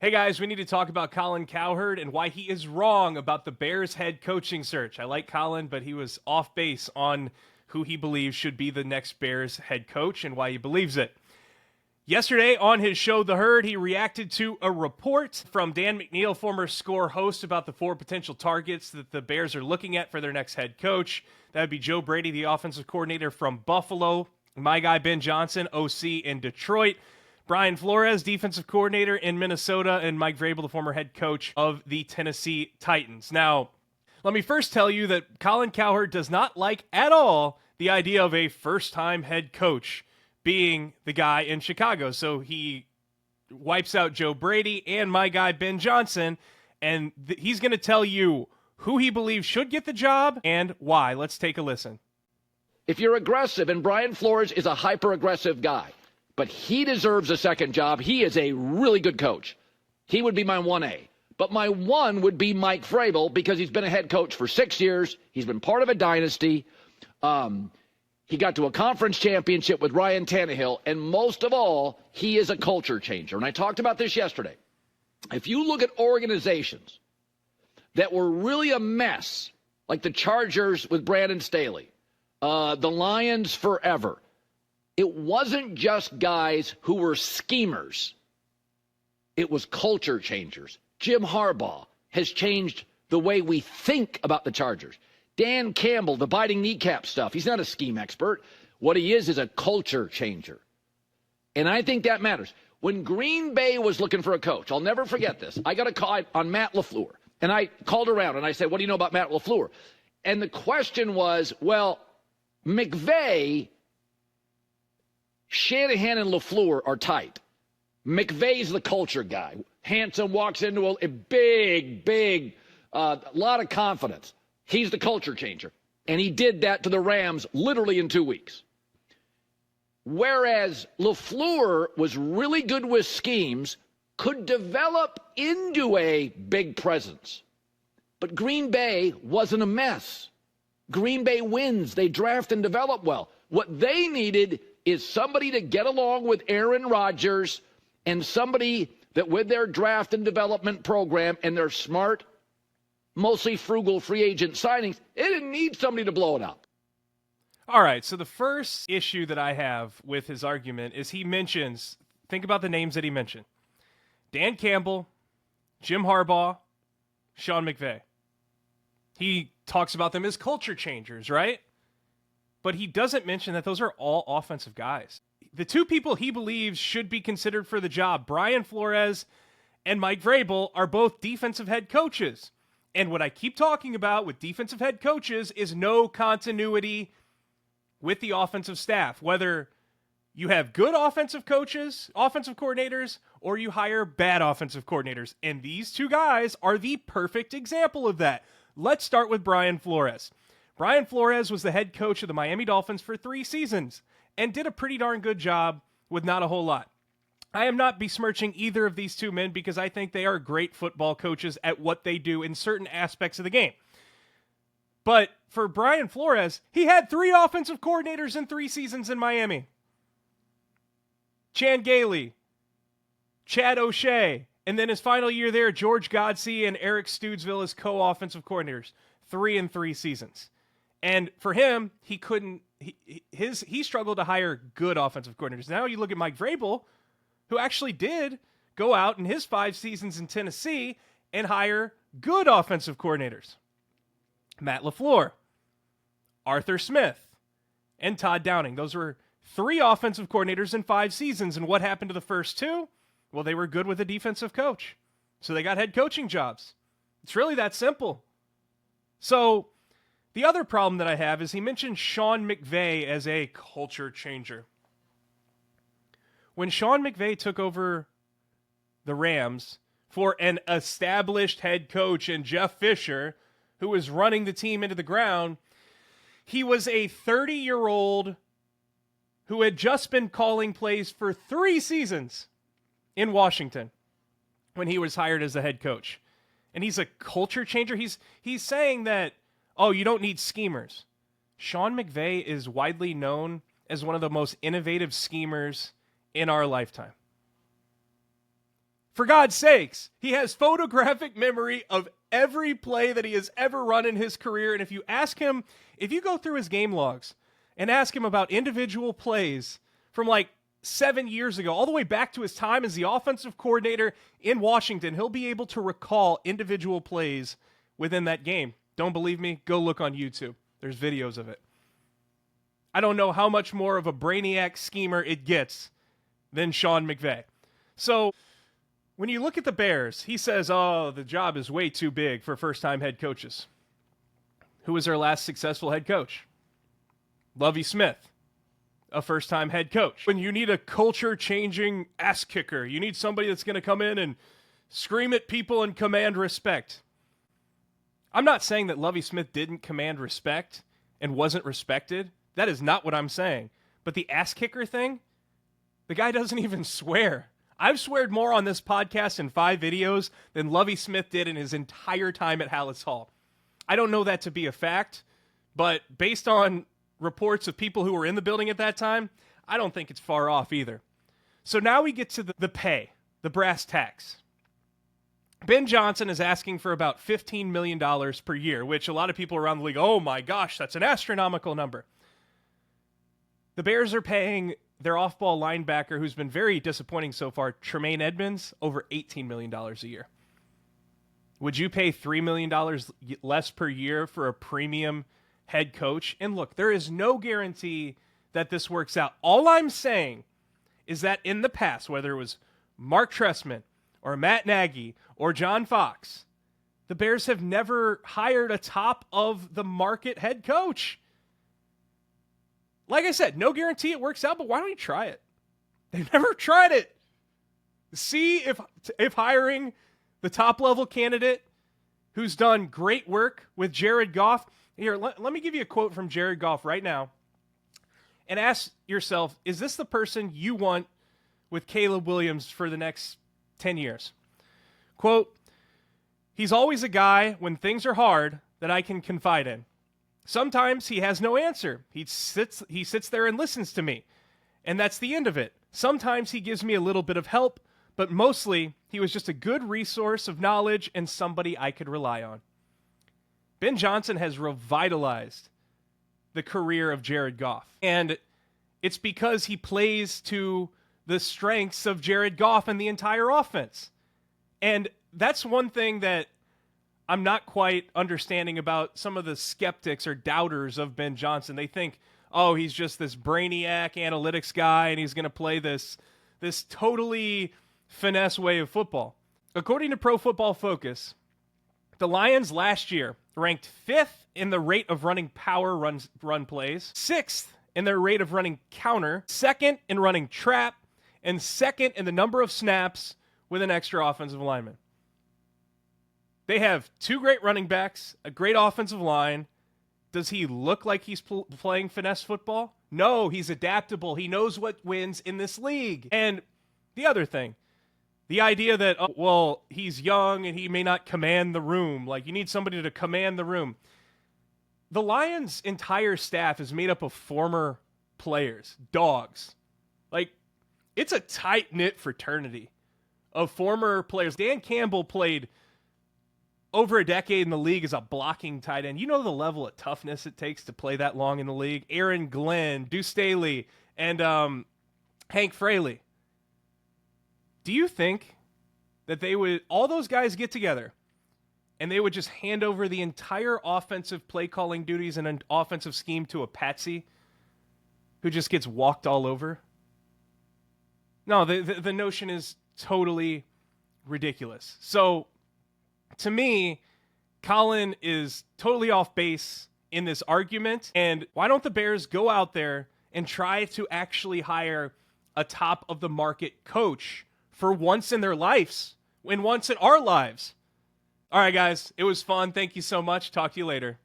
Hey guys, we need to talk about Colin Cowherd and why he is wrong about the Bears head coaching search. I like Colin, but he was off base on who he believes should be the next Bears head coach and why he believes it. Yesterday on his show, The Herd, he reacted to a report from Dan McNeil, former Score host, about the 4 potential targets that the Bears are looking at for their next head coach. That would be Joe Brady, the offensive coordinator from Buffalo, my guy Ben Johnson, OC in Detroit, Brian Flores, defensive coordinator in Minnesota, and Mike Vrabel, the former head coach of the Tennessee Titans. Now, let me first tell you that Colin Cowherd does not like at all the idea of a first-time head coach being the guy in Chicago. So he wipes out Joe Brady and my guy Ben Johnson, and he's going to tell you who he believes should get the job and why. Let's take a listen. If you're aggressive, and Brian Flores is a hyper-aggressive guy, but he deserves a second job. He is a really good coach. He would be my 1A. But my 1 would be Mike Vrabel because he's been a head coach for 6 years. He's been part of a dynasty. He got to a conference championship with Ryan Tannehill. And most of all, he is a culture changer. And I talked about this yesterday. If you look at organizations that were really a mess, like the Chargers with Brandon Staley, the Lions forever, it wasn't just guys who were schemers. It was culture changers. Jim Harbaugh has changed the way we think about the Chargers. Dan Campbell, the biting kneecap stuff, he's not a scheme expert. What he is a culture changer. And I think that matters. When Green Bay was looking for a coach, I'll never forget this. I got a call on Matt LaFleur. And I called around and I said, what do you know about Matt LaFleur? And the question was, well, McVay, Shanahan and LaFleur are tight. McVay's the culture guy. Handsome, walks into a big, lot of confidence. He's the culture changer. And he did that to the Rams literally in 2 weeks. Whereas LaFleur was really good with schemes, could develop into a big presence. But Green Bay wasn't a mess. Green Bay wins. They draft and develop well. What they needed is somebody to get along with Aaron Rodgers and somebody that with their draft and development program and their smart, mostly frugal free agent signings, they didn't need somebody to blow it up. All right, so the first issue that I have with his argument is he mentions, think about the names that he mentioned: Dan Campbell, Jim Harbaugh, Sean McVay. He talks about them as culture changers, right? But he doesn't mention that those are all offensive guys. The 2 people he believes should be considered for the job, Brian Flores and Mike Vrabel, are both defensive head coaches. And what I keep talking about with defensive head coaches is no continuity with the offensive staff. Whether you have good offensive coaches, offensive coordinators, or you hire bad offensive coordinators. And these 2 guys are the perfect example of that. Let's start with Brian Flores. Brian Flores was the head coach of the Miami Dolphins for 3 seasons and did a pretty darn good job with not a whole lot. I am not besmirching either of these 2 men because I think they are great football coaches at what they do in certain aspects of the game. But for Brian Flores, he had 3 offensive coordinators in 3 seasons in Miami. Chan Gailey, Chad O'Shea, and then his final year there, George Godsey and Eric Stoodsville as co-offensive coordinators. 3 in 3 seasons. And for him, he struggled to hire good offensive coordinators. Now you look at Mike Vrabel, who actually did go out in his 5 seasons in Tennessee and hire good offensive coordinators. Matt LaFleur, Arthur Smith, and Todd Downing. Those were 3 offensive coordinators in 5 seasons. And what happened to the first 2? Well, they were good with a defensive coach. So they got head coaching jobs. It's really that simple. So the other problem that I have is he mentioned Sean McVay as a culture changer. When Sean McVay took over the Rams for an established head coach in Jeff Fisher, who was running the team into the ground, he was a 30-year-old who had just been calling plays for 3 seasons in Washington when he was hired as the head coach. And he's a culture changer. He's saying that, oh, you don't need schemers. Sean McVay is widely known as one of the most innovative schemers in our lifetime. For God's sakes, he has photographic memory of every play that he has ever run in his career. And if you ask him, if you go through his game logs and ask him about individual plays from like 7 years ago, all the way back to his time as the offensive coordinator in Washington, he'll be able to recall individual plays within that game. Don't believe me? Go look on YouTube. There's videos of it. I don't know how much more of a brainiac schemer it gets than Sean McVay. So when you look at the Bears, he says, oh, the job is way too big for first-time head coaches. Who was their last successful head coach? Lovie Smith, a first-time head coach. When you need a culture-changing ass kicker, you need somebody that's going to come in and scream at people and command respect. I'm not saying that Lovie Smith didn't command respect and wasn't respected. That is not what I'm saying. But the ass kicker thing, the guy doesn't even swear. I've sweared more on this podcast in 5 videos than Lovie Smith did in his entire time at Hallis Hall. I don't know that to be a fact, but based on reports of people who were in the building at that time, I don't think it's far off either. So now we get to the pay, the brass tacks. Ben Johnson is asking for about $15 million per year, which a lot of people around the league, oh my gosh, that's an astronomical number. The Bears are paying their off-ball linebacker, who's been very disappointing so far, Tremaine Edmonds, over $18 million a year. Would you pay $3 million less per year for a premium head coach? And look, there is no guarantee that this works out. All I'm saying is that in the past, whether it was Mark Trestman or Matt Nagy or John Fox, the Bears have never hired a top-of-the-market head coach. Like I said, no guarantee it works out, but why don't you try it? They've never tried it. See if hiring the top-level candidate who's done great work with Jared Goff. Here, let me give you a quote from Jared Goff right now. And ask yourself, is this the person you want with Caleb Williams for the next 10 years? Quote, he's always a guy when things are hard that I can confide in. Sometimes he has no answer. He sits there and listens to me. And that's the end of it. Sometimes he gives me a little bit of help, but mostly he was just a good resource of knowledge and somebody I could rely on. Ben Johnson has revitalized the career of Jared Goff. And it's because he plays to the strengths of Jared Goff and the entire offense. And that's one thing that I'm not quite understanding about some of the skeptics or doubters of Ben Johnson. They think, oh, he's just this brainiac analytics guy and he's going to play this totally finesse way of football. According to Pro Football Focus, the Lions last year ranked 5th in the rate of running power run plays, 6th in their rate of running counter, 2nd in running trap, and 2nd in the number of snaps with an extra offensive lineman. They have 2 great running backs, a great offensive line. Does he look like he's playing finesse football? No, he's adaptable. He knows what wins in this league. And the other thing, the idea that, oh, well, he's young and he may not command the room. Like, you need somebody to command the room. The Lions' entire staff is made up of former players, dogs. Like, it's a tight-knit fraternity of former players. Dan Campbell played over a decade in the league as a blocking tight end. You know the level of toughness it takes to play that long in the league. Aaron Glenn, Deuce Staley, and Hank Fraley. Do you think that they would, all those guys get together and they would just hand over the entire offensive play calling duties and an offensive scheme to a patsy who just gets walked all over? No, the notion is totally ridiculous. So, to me, Colin is totally off base in this argument. And why don't the Bears go out there and try to actually hire a top-of-the-market coach for once in their lives, and once in our lives? All right, guys, it was fun. Thank you so much. Talk to you later.